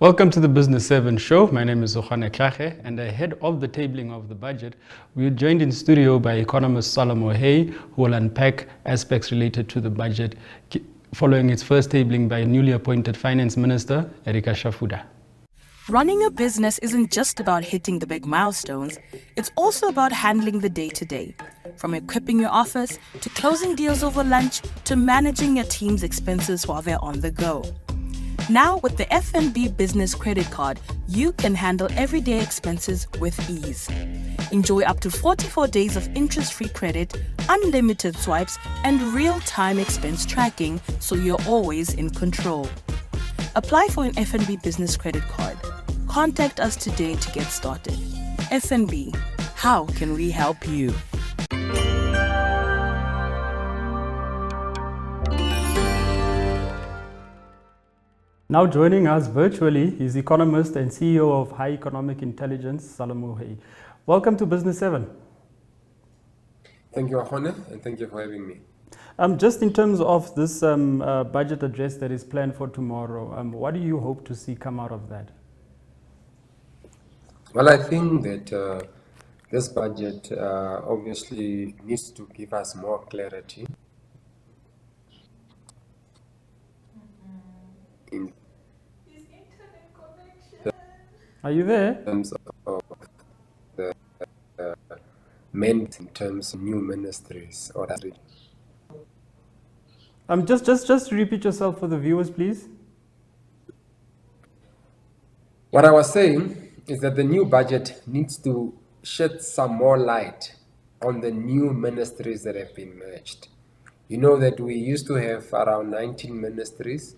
Welcome to the Business 7 show. My name is Ericah and ahead of the tabling of the budget, we are joined in studio by Economist Salomo Hei, who will unpack aspects related to the budget following its first tabling by newly appointed Finance Minister, Ericah Shafudah. Running a business isn't just about hitting the big milestones, it's also about handling the day-to-day. From equipping your office, to closing deals over lunch, to managing your team's expenses while they're on the go. Now, with the FNB Business Credit Card, you can handle everyday expenses with ease. Enjoy up to 44 days of interest-free credit, unlimited swipes, and real-time expense tracking, so you're always in control. Apply for an FNB Business Credit Card. Contact us today to get started. FNB, how can we help you? Now joining us virtually is economist and CEO of High Economic Intelligence, Salomo Hei. Welcome to Business 7. Thank you, Ahone, and thank you for having me. Just in terms of this budget address that is planned for tomorrow, what do you hope to see come out of that? Well, I think that this budget obviously needs to give us more clarity in Are you there? terms of the in terms of new ministries or that. Just repeat yourself for the viewers, please. What I was saying is that the new budget needs to shed some more light on the new ministries that have been merged. You know that we used to have around 19 ministries.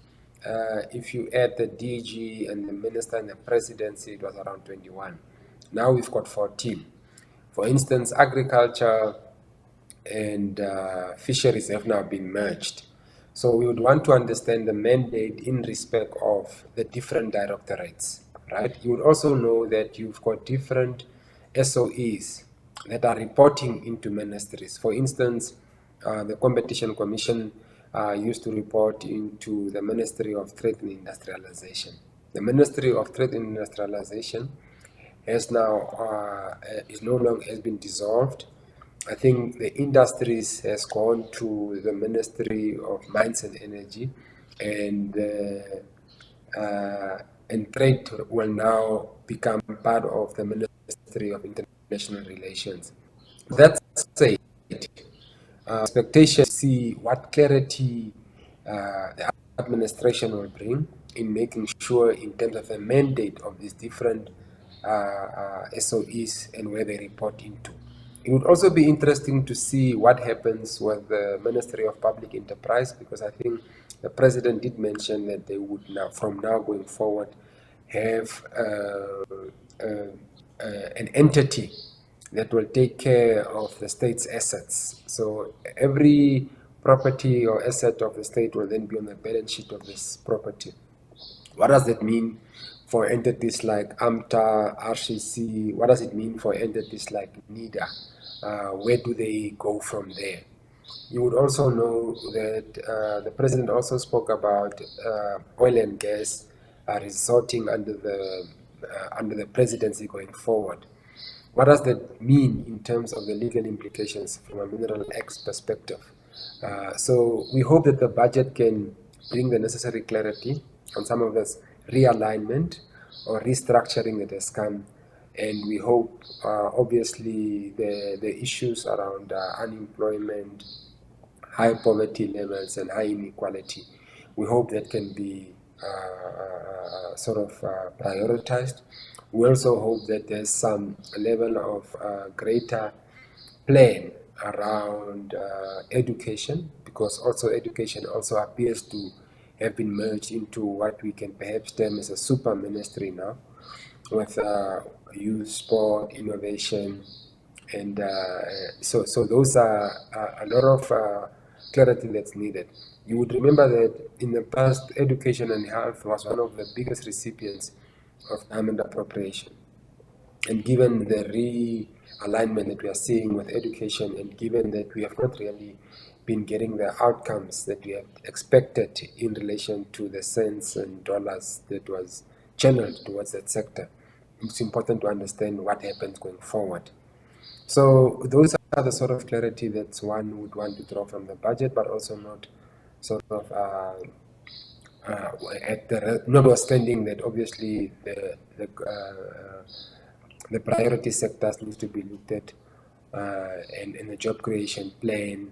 If you add the DG and the minister and the presidency, it was around 21. Now we've got 14. For instance, agriculture and fisheries have now been merged. So we would want to understand the mandate in respect of the different directorates, right? You would also know that you've got different SOEs that are reporting into ministries. For instance, the Competition Commission used to report into the Ministry of Trade and Industrialization. The Ministry of Trade and Industrialization has now has been dissolved. I think the industries has gone to the Ministry of Mines and Energy, and trade will now become part of the Ministry of International Relations. That said, expectation to see what clarity the administration will bring in making sure in terms of the mandate of these different SOEs and where they report into. It would also be interesting to see what happens with the Ministry of Public Enterprise, because I think the President did mention that they would now, from now going forward, have an entity that will take care of the state's assets. So every property or asset of the state will then be on the balance sheet of this property. What does that mean for entities like AMTA, RCC? What does it mean for entities like NIDA? Where do they go from there? You would also know that the President also spoke about oil and gas resorting under the presidency going forward. What does that mean in terms of the legal implications from a Mineral Act's perspective? So we hope that the budget can bring the necessary clarity on some of this realignment or restructuring that has come. And we hope, obviously, the issues around unemployment, high poverty levels, and high inequality, we hope that can be prioritized. We also hope that there's some level of greater plan around education, because also education also appears to have been merged into what we can perhaps term as a super ministry now, with youth, sport, innovation, and so those are a lot of clarity that's needed. You would remember that in the past, education and health was one of the biggest recipients of government appropriation. And given the realignment that we are seeing with education, and given that we have not really been getting the outcomes that we have expected in relation to the cents and dollars that was channeled towards that sector. It's important to understand what happens going forward. So those are the sort of clarity that one would want to draw from the budget, but also not sort of notwithstanding that obviously the priority sectors need to be looked at, and the job creation plan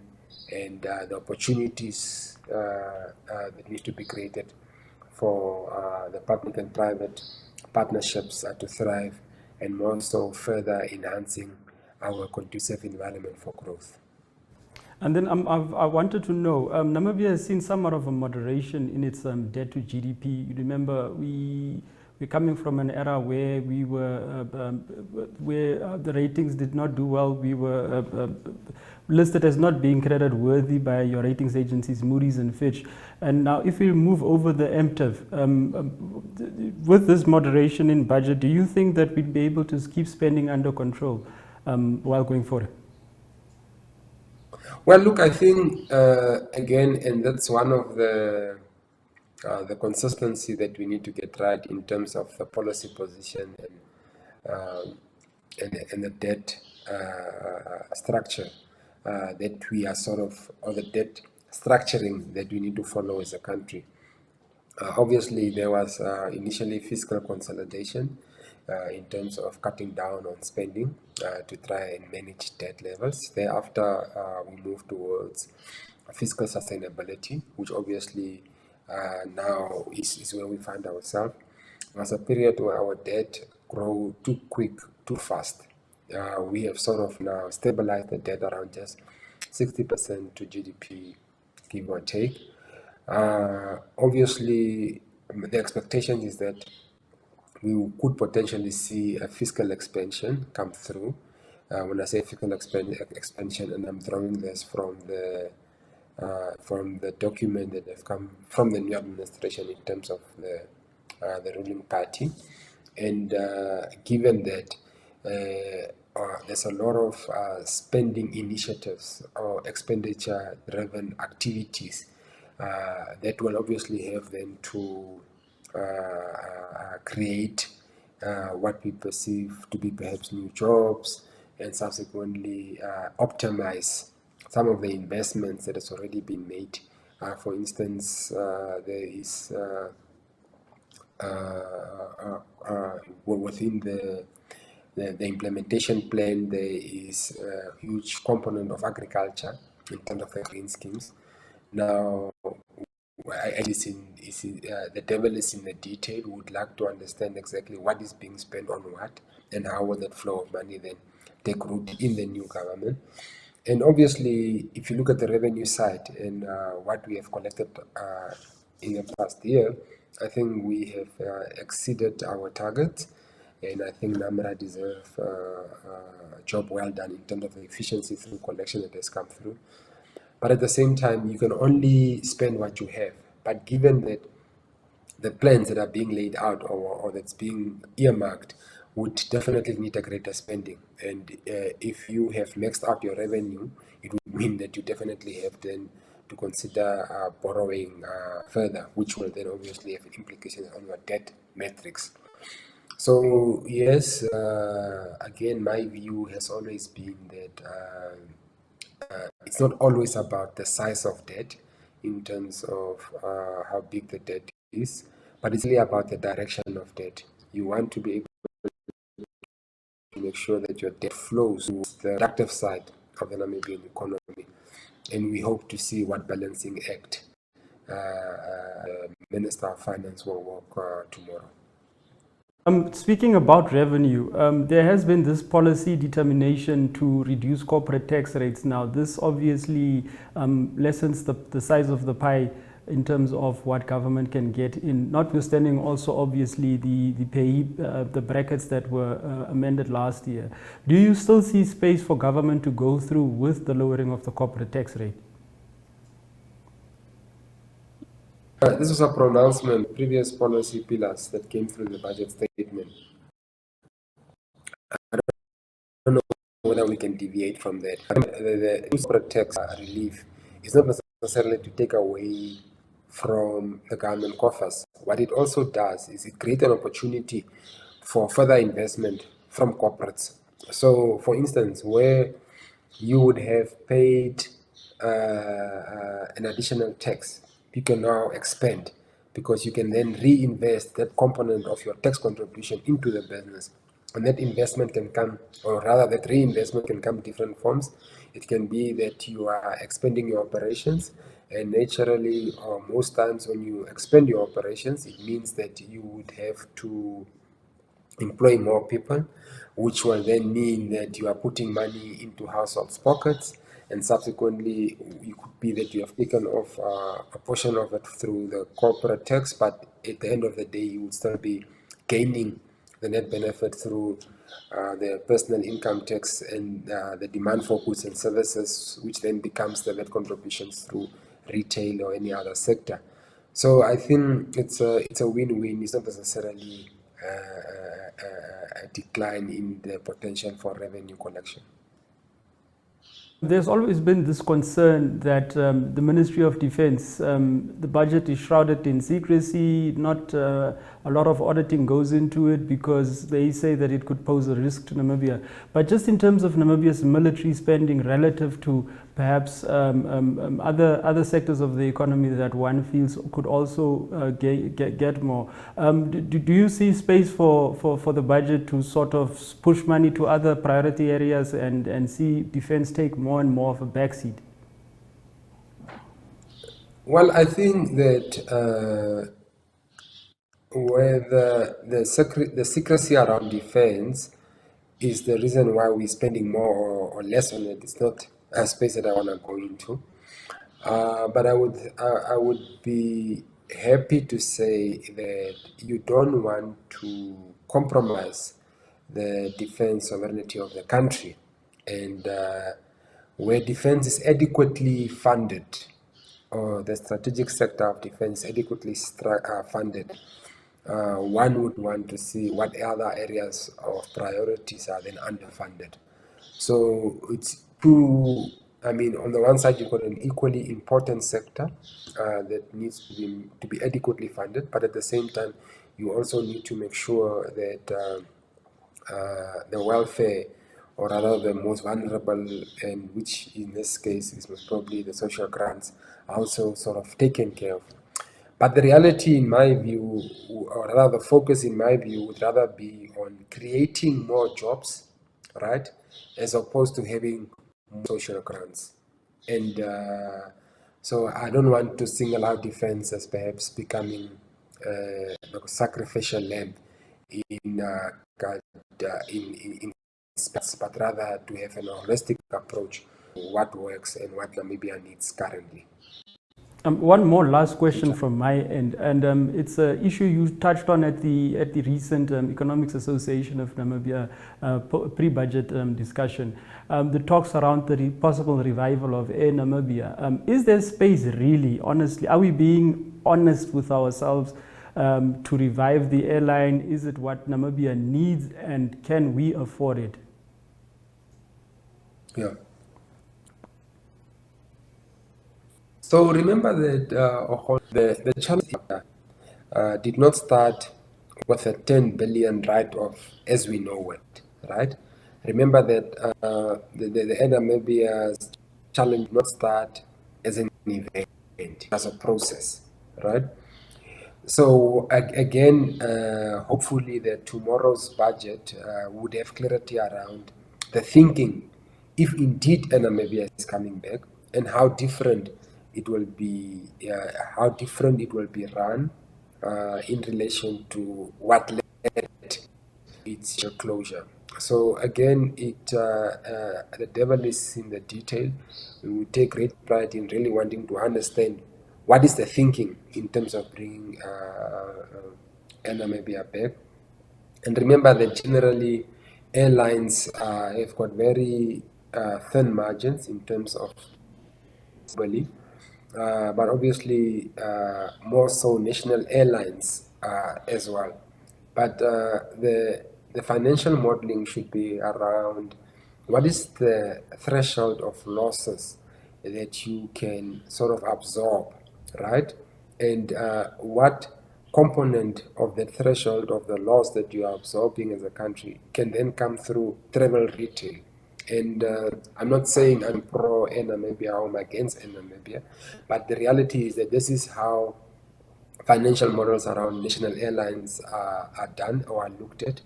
and the opportunities that need to be created for the public and private partnerships to thrive, and more so further enhancing our conducive environment for growth. And then I wanted to know, Namibia has seen somewhat of a moderation in its debt to GDP. You remember, we're coming from an era where we were, where the ratings did not do well. We were listed as not being credit worthy by your ratings agencies, Moody's and Fitch. And now if we move over the MTIF, with this moderation in budget, do you think that we'd be able to keep spending under control while going forward? Well, look, I think again, and that's one of the consistency that we need to get right in terms of the policy position and the debt structure that we are sort of, or the debt structuring that we need to follow as a country. Obviously, there was initially fiscal consolidation in terms of cutting down on spending to try and manage debt levels. Thereafter, we moved towards fiscal sustainability, which obviously now is where we find ourselves. There was a period where our debt grew too quick, too fast. We have sort of now stabilized the debt around just 60% to GDP, give or take. Obviously, the expectation is that we could potentially see a fiscal expansion come through. When I say fiscal expansion, and I'm drawing this from the document that have come from the new administration in terms of the ruling party, and given that there's a lot of spending initiatives or expenditure-driven activities that will obviously have then to create what we perceive to be perhaps new jobs, and subsequently optimize some of the investments that has already been made. For instance, there is within the implementation plan, there is a huge component of agriculture in terms of the green schemes. Now, the devil is in the detail. We would like to understand exactly what is being spent on what, and how will that flow of money then take root in the new government. And obviously, if you look at the revenue side and what we have collected in the past year, I think we have exceeded our targets, and I think NAMRA deserve a job well done in terms of the efficiency through collection that has come through. But at the same time, you can only spend what you have. But given that the plans that are being laid out or that's being earmarked would definitely need a greater spending. And if you have maxed out your revenue, it would mean that you definitely have then to consider borrowing further, which will then obviously have implications on your debt metrics. So yes, again, my view has always been that it's not always about the size of debt in terms of how big the debt is, but it's really about the direction of debt. You want to be able to make sure that your debt flows to the productive side of the Namibian economy, and we hope to see what balancing act Minister of Finance will work tomorrow. Speaking about revenue, there has been this policy determination to reduce corporate tax rates. Now, this obviously lessens the size of the pie in terms of what government can get in, notwithstanding also obviously the brackets that were amended last year. Do you still see space for government to go through with the lowering of the corporate tax rate? This was a pronouncement, previous policy pillars that came through the budget statement. I don't know whether we can deviate from that. The corporate tax relief is not necessarily to take away from the government coffers, what it also does is it creates an opportunity for further investment from corporates. So, for instance, where you would have paid an additional tax, you can now expand because you can then reinvest that component of your tax contribution into the business. And that investment can come, or rather, that reinvestment can come in different forms. It can be that you are expanding your operations, and naturally, or most times when you expand your operations, it means that you would have to employ more people, which will then mean that you are putting money into households' pockets, and subsequently, it could be that you have taken off a portion of it through the corporate tax, but at the end of the day, you would still be gaining the net benefit through the personal income tax and the demand for goods and services, which then becomes the net contributions through retail or any other sector. So I think it's a win-win. It's not necessarily a decline in the potential for revenue collection. There's always been this concern that the Ministry of Defense, the budget is shrouded in secrecy, not a lot of auditing goes into it because they say that it could pose a risk to Namibia. But just in terms of Namibia's military spending relative to perhaps other sectors of the economy that one feels could also get more. Do you see space for the budget to sort of push money to other priority areas and see defense take more and more of a backseat? Well, I think that where the secrecy around defense is the reason why we're spending more or less on it. It's not a space that I want to go into. But I would be happy to say that you don't want to compromise the defense sovereignty of the country, and where defense is adequately funded, or the strategic sector of defense adequately funded, one would want to see what other areas of priorities are then underfunded. So it's two. I mean, on the one side, you've got an equally important sector that needs to be adequately funded, but at the same time, you also need to make sure that the welfare, or rather the most vulnerable, and which in this case is most probably the social grants, are also sort of taken care of. But the reality, in my view, or rather the focus, in my view, would rather be on creating more jobs, right, as opposed to having more social grants. And so I don't want to single out defense as perhaps becoming like a sacrificial lamb in, in space, but rather to have an holistic approach to what works and what Namibia needs currently. One more last question from my end, and it's an issue you touched on at the recent Economics Association of Namibia pre-budget discussion. The talks around the possible revival of Air Namibia. Is there space, really, honestly? Are we being honest with ourselves to revive the airline? Is it what Namibia needs, and can we afford it? Yeah. So remember that the challenge did not start with a 10 billion write-off as we know it, right? Remember that the Namibia's challenge did not start as an event, as a process, right? So again, hopefully that tomorrow's budget would have clarity around the thinking, if indeed Namibia is coming back, and how different it will be, run in relation to what led its closure. So again, the devil is in the detail. We will take great pride in really wanting to understand what is the thinking in terms of bringing Namibia back. And remember that generally airlines have got very thin margins in terms of globally, but obviously more so national airlines as well. But the financial modeling should be around what is the threshold of losses that you can sort of absorb, right? And what component of the threshold of the loss that you are absorbing as a country can then come through travel retail. And I'm not saying I'm pro Namibia or I'm against Namibia, but the reality is that this is how financial models around national airlines are done or are looked at.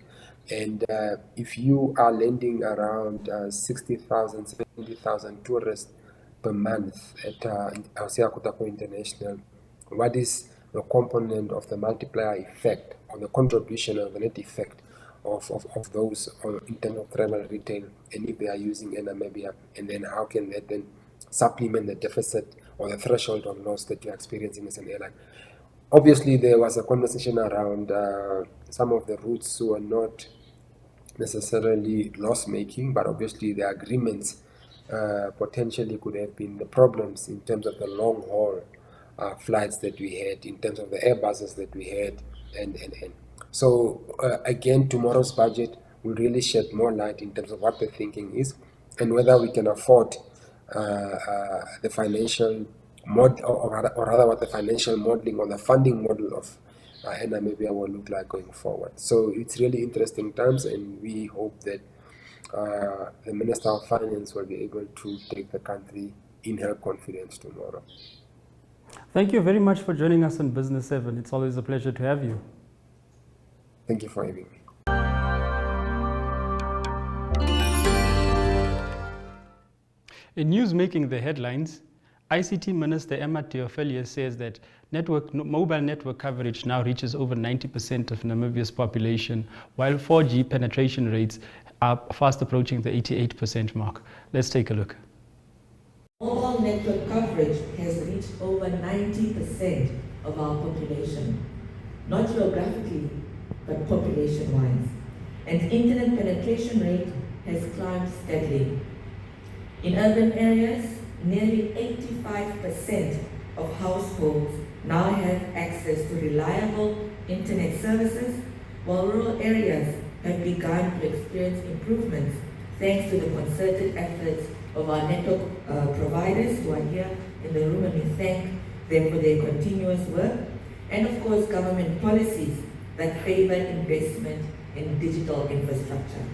And if you are lending around 60,000, 70,000 tourists per month at Hosea Kutako International, what is the component of the multiplier effect or the contribution of the net effect of those in terms of travel retail, and if they are using Namibia, and then how can that then supplement the deficit or the threshold of loss that you're experiencing as an airline? Obviously, there was a conversation around some of the routes who are not necessarily loss making, but obviously the agreements potentially could have been the problems in terms of the long haul flights that we had, in terms of the Airbuses that we had, and. So, again, tomorrow's budget will really shed more light in terms of what the thinking is and whether we can afford the financial or rather what the financial modeling or the funding model of Namibia will look like going forward. So it's really interesting times, and we hope that the Minister of Finance will be able to take the country in her confidence tomorrow. Thank you very much for joining us on Business 7. It's always a pleasure to have you. Thank you for having me. In news making the headlines, ICT Minister Emma Teofelius says that mobile network coverage now reaches over 90% of Namibia's population, while 4G penetration rates are fast approaching the 88% mark. Let's take a look. Mobile network coverage has reached over 90% of our population, not geographically, but population-wise. And internet penetration rate has climbed steadily. In urban areas, nearly 85% of households now have access to reliable internet services, while rural areas have begun to experience improvements thanks to the concerted efforts of our network providers who are here in the room, and we thank them for their continuous work, and of course government policies that favor investment in digital infrastructure.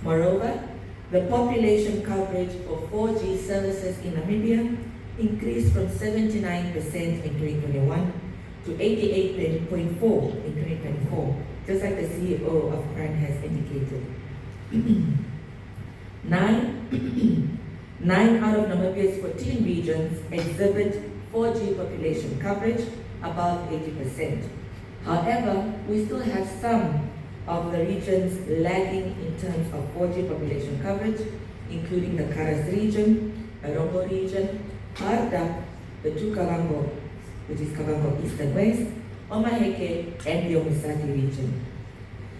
Moreover, the population coverage for 4G services in Namibia increased from 79% in 2021 to 88.4% in 2024, just like the CEO of CRAN has indicated. Nine out of Namibia's 14 regions exhibit 4G population coverage above 80%. However, we still have some of the regions lagging in terms of 4G population coverage, including the Karas region, Arombo region, Harda, the two Kavango, which is Kavango East and West, Omaheke, and the Omisaki region.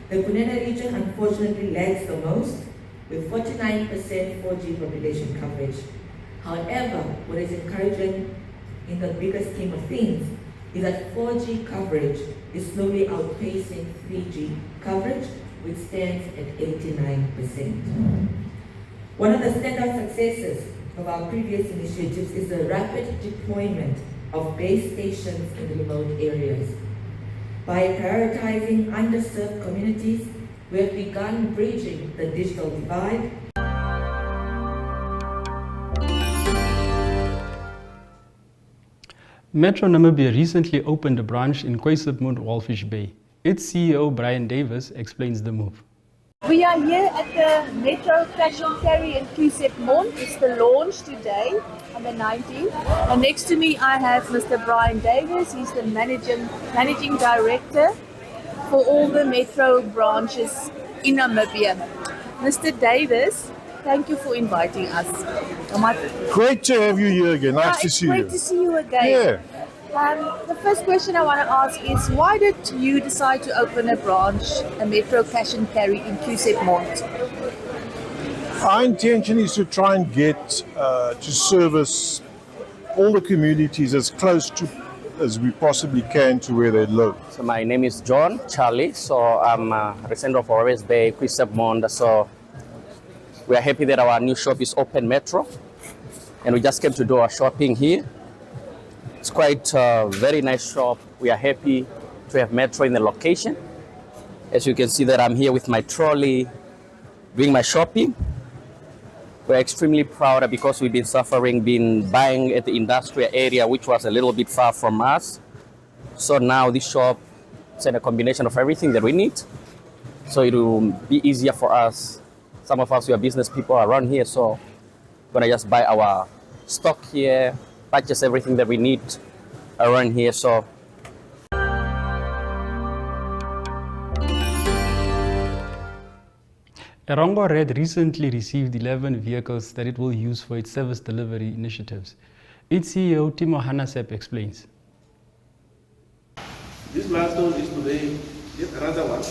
The Kunene region unfortunately lags the most, with 49% 4G population coverage. However, what is encouraging in the bigger scheme of things is that 4G coverage is slowly outpacing 3G coverage, which stands at 89%. One of the standout successes of our previous initiatives is the rapid deployment of base stations in remote areas. By prioritizing underserved communities, we have begun bridging the digital divide. Metro Namibia recently opened a branch in Kwesipmund, Walfish Bay. Its CEO, Brian Davis, explains the move. We are here at the Metro Cash and Carry in Kwesipmund. It's the launch today on the 19th. And next to me I have Mr. Brian Davis. He's the managing director for all the Metro branches in Namibia. Mr. Davis, thank you for inviting us. Great to have you here again. Nice to see you. Great to see you again. Yeah. The first question I want to ask is, why did you decide to open a branch, a Metro Cash and Carry in Kwesipmund? Our intention is to try and get to service all the communities as close to as we possibly can to where they live. So my name is John Charlie. So I'm a resident of Walfish Bay, Kwesipmund. So we are happy that our new shop is open, Metro, and we just came to do our shopping here. It's quite a very nice shop. We are happy to have metro in the location. As you can see that I'm here with my trolley doing my shopping. We're extremely proud because we've been buying at the industrial area, which was a little bit far from us. So now this shop is a combination of everything that we need. So it will be easier for us. Some of us, we are business people around here, so we're gonna just buy our stock here, purchase everything that we need around here. So Erongo Red recently received 11 vehicles that it will use for its service delivery initiatives. Its CEO, Timo Hanasep, explains. This milestone is today yet another one,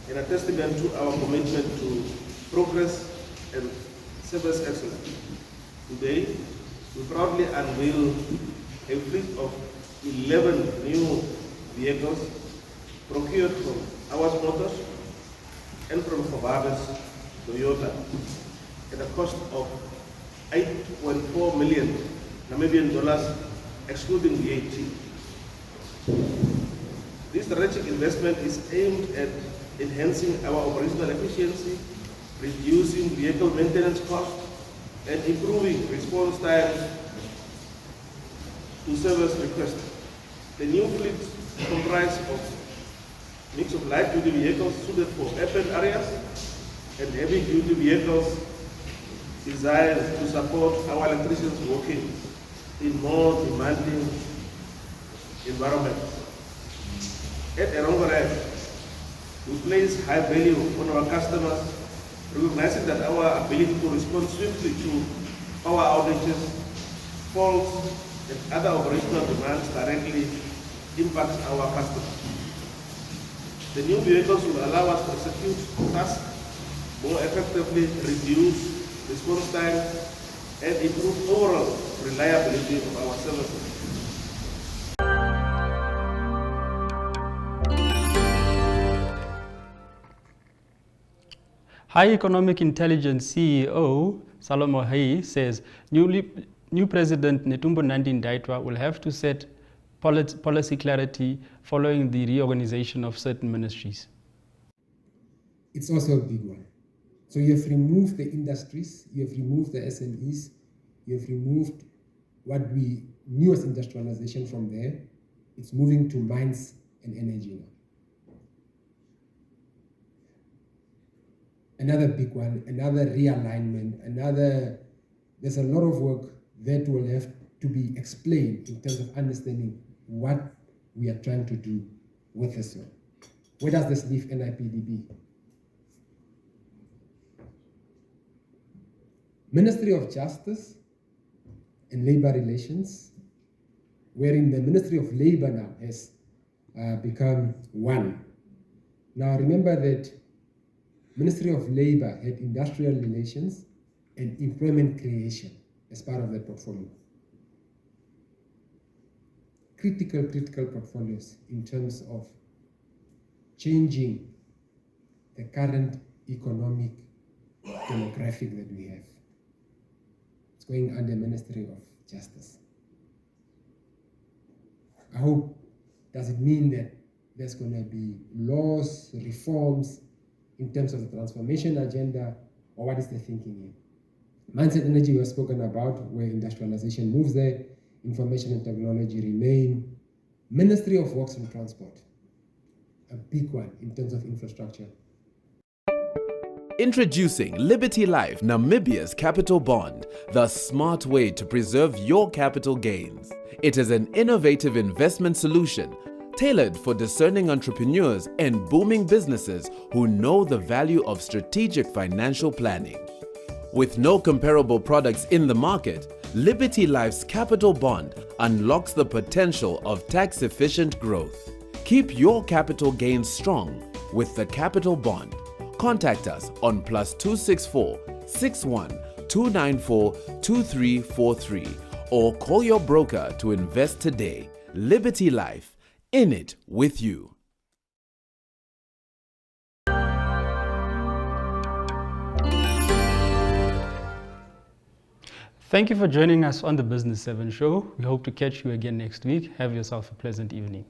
and a testament to our commitment to progress and service excellence. Today, we proudly unveil a fleet of 11 new vehicles procured from Awas Motors and from Kobabe's Toyota at a cost of 8.4 million Namibian dollars, excluding VAT. This strategic investment is aimed at enhancing our operational efficiency, reducing vehicle maintenance costs, and improving response times to service requests. The new fleet comprises of a mix of light-duty vehicles suited for urban areas and heavy-duty vehicles designed to support our electricians working in more demanding environments. At Erongo Red, we place high value on our customers, recognizing that our ability to respond swiftly to power outages, faults, and other operational demands directly impacts our customers. The new vehicles will allow us to execute tasks more effectively, reduce response time, and improve overall reliability of our services. High Economic Intelligence CEO Salomo Hei says new President Netumbo Nandi Ndaitwah will have to set policy clarity following the reorganization of certain ministries. It's also a big one. So you have removed the industries, you have removed the SMEs, you have removed what we knew as industrialization from there. It's moving to mines and energy now. Another big one, another realignment, there's a lot of work that will have to be explained in terms of understanding what we are trying to do with this one. Where does this leave NIPDB? Ministry of Justice and Labor Relations, wherein the Ministry of Labor now has become one. Now remember that Ministry of Labor had industrial relations and employment creation as part of that portfolio. Critical portfolios in terms of changing the current economic demographic that we have. It's going under Ministry of Justice. I hope, does it mean that there's going to be laws, reforms in terms of the transformation agenda, or what is the thinking here? Mines and energy was spoken about, where industrialization moves there, information and technology remain. Ministry of Works and Transport, a big one in terms of infrastructure. Introducing Liberty Life, Namibia's capital bond, the smart way to preserve your capital gains. It is an innovative investment solution tailored for discerning entrepreneurs and booming businesses who know the value of strategic financial planning. With no comparable products in the market, Liberty Life's capital bond unlocks the potential of tax-efficient growth. Keep your capital gains strong with the capital bond. Contact us on +264 61 294 2343 or call your broker to invest today. Liberty Life, in it with you. Thank you for joining us on the Business 7 show. We hope to catch you again next week. Have yourself a pleasant evening.